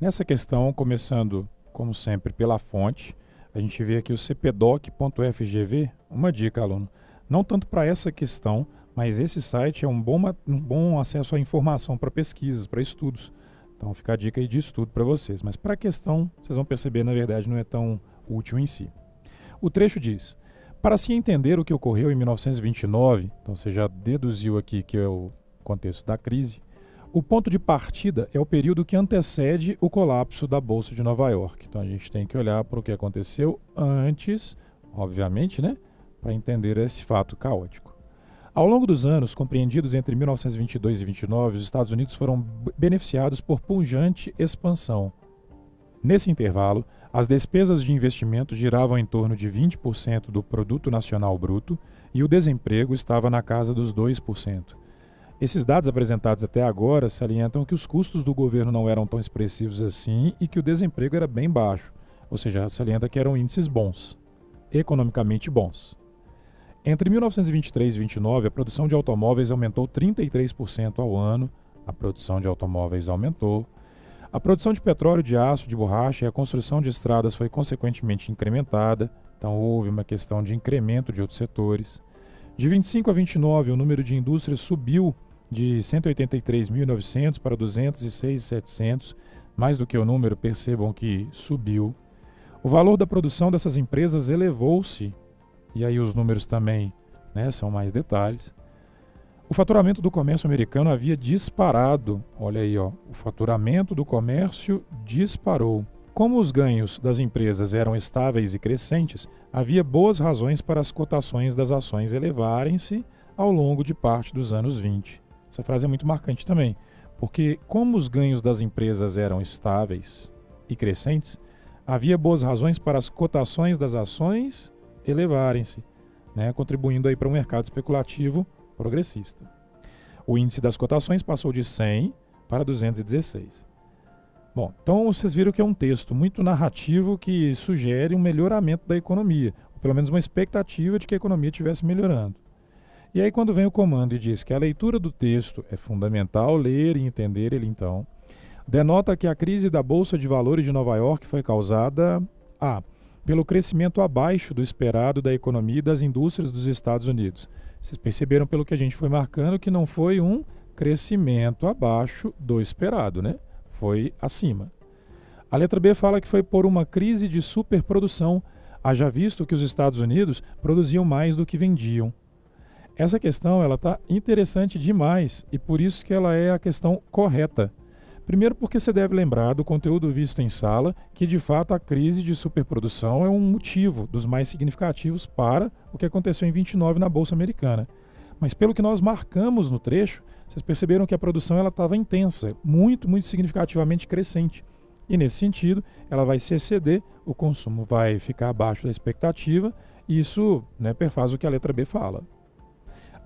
Nessa questão, começando, como sempre, pela fonte, a gente vê aqui o cpdoc.fgv. Uma dica, aluno, não tanto para essa questão, mas esse site é um bom acesso à informação para pesquisas, para estudos. Então fica a dica aí de estudo para vocês. Mas para a questão, vocês vão perceber, na verdade, não é tão útil em si. O trecho diz: para se entender o que ocorreu em 1929, então você já deduziu aqui que é o contexto da crise, o ponto de partida é o período que antecede o colapso da Bolsa de Nova York. Então a gente tem que olhar para o que aconteceu antes, obviamente, né, para entender esse fato caótico. Ao longo dos anos, compreendidos entre 1922 e 29, os Estados Unidos foram beneficiados por pujante expansão. Nesse intervalo, as despesas de investimento giravam em torno de 20% do produto nacional bruto e o desemprego estava na casa dos 2%. Esses dados apresentados até agora salientam que os custos do governo não eram tão expressivos assim e que o desemprego era bem baixo, ou seja, salienta que eram índices bons, economicamente bons. Entre 1923 e 29, a produção de automóveis aumentou 33% ao ano, a produção de automóveis aumentou, a produção de petróleo, de aço, de borracha e a construção de estradas foi consequentemente incrementada, então houve uma questão de incremento de outros setores. De 25 a 29, o número de indústrias subiu de 183.900 para 206.700, mais do que o número, percebam que subiu. O valor da produção dessas empresas elevou-se, e aí os números também, né, são mais detalhes. O faturamento do comércio americano havia disparado, olha aí, ó, o faturamento do comércio disparou. Como os ganhos das empresas eram estáveis e crescentes, havia boas razões para as cotações das ações elevarem-se ao longo de parte dos anos 20. Essa frase é muito marcante também, porque como os ganhos das empresas eram estáveis e crescentes, havia boas razões para as cotações das ações elevarem-se, né, contribuindo aí para um mercado especulativo progressista. O índice das cotações passou de 100 para 216. Bom, então vocês viram que é um texto muito narrativo que sugere um melhoramento da economia, ou pelo menos uma expectativa de que a economia estivesse melhorando. E aí quando vem o comando e diz que a leitura do texto é fundamental, ler e entender ele então, denota que a crise da Bolsa de Valores de Nova York foi causada pelo crescimento abaixo do esperado da economia e das indústrias dos Estados Unidos. Vocês perceberam pelo que a gente foi marcando que não foi um crescimento abaixo do esperado, né? Foi acima. A letra B fala que foi por uma crise de superprodução, haja visto que os Estados Unidos produziam mais do que vendiam. Essa questão ela está interessante demais e por isso que ela é a questão correta. Primeiro porque você deve lembrar do conteúdo visto em sala que de fato a crise de superprodução é um motivo dos mais significativos para o que aconteceu em 29 na Bolsa Americana. Mas pelo que nós marcamos no trecho, vocês perceberam que a produção estava intensa, muito significativamente crescente. E nesse sentido, ela vai se exceder, o consumo vai ficar abaixo da expectativa e isso, né, perfaz o que a letra B fala.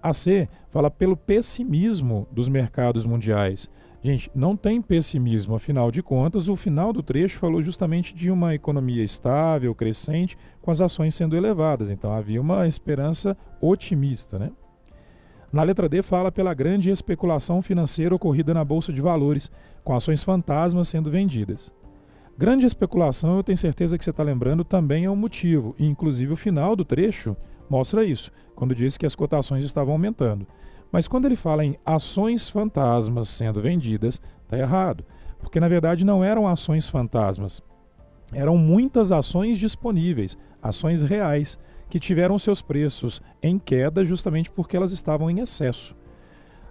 A C fala pelo pessimismo dos mercados mundiais. Gente, não tem pessimismo, afinal de contas, o final do trecho falou justamente de uma economia estável, crescente, com as ações sendo elevadas. Então havia uma esperança otimista, né? Na letra D fala pela grande especulação financeira ocorrida na Bolsa de Valores, com ações fantasmas sendo vendidas. Grande especulação, eu tenho certeza que você está lembrando, também é um motivo, e inclusive o final do trecho mostra isso, quando diz que as cotações estavam aumentando. Mas quando ele fala em ações fantasmas sendo vendidas, está errado, porque na verdade não eram ações fantasmas, eram muitas ações disponíveis, ações reais, que tiveram seus preços em queda justamente porque elas estavam em excesso.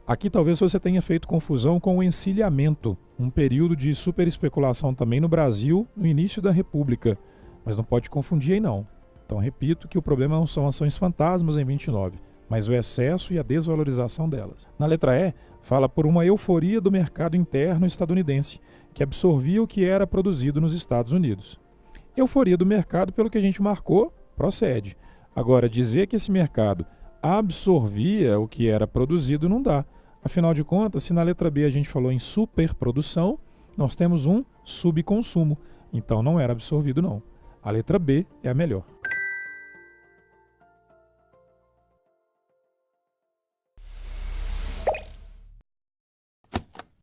Aqui talvez você tenha feito confusão com o encilhamento, um período de superespeculação também no Brasil no início da República, mas não pode confundir aí não. Então repito que o problema não são ações fantasmas em 29, mas o excesso e a desvalorização delas. Na letra E, fala por uma euforia do mercado interno estadunidense, que absorvia o que era produzido nos Estados Unidos. Euforia do mercado, pelo que a gente marcou, procede. Agora, dizer que esse mercado absorvia o que era produzido não dá. Afinal de contas, se na letra B a gente falou em superprodução, nós temos um subconsumo. Então não era absorvido não. A letra B é a melhor.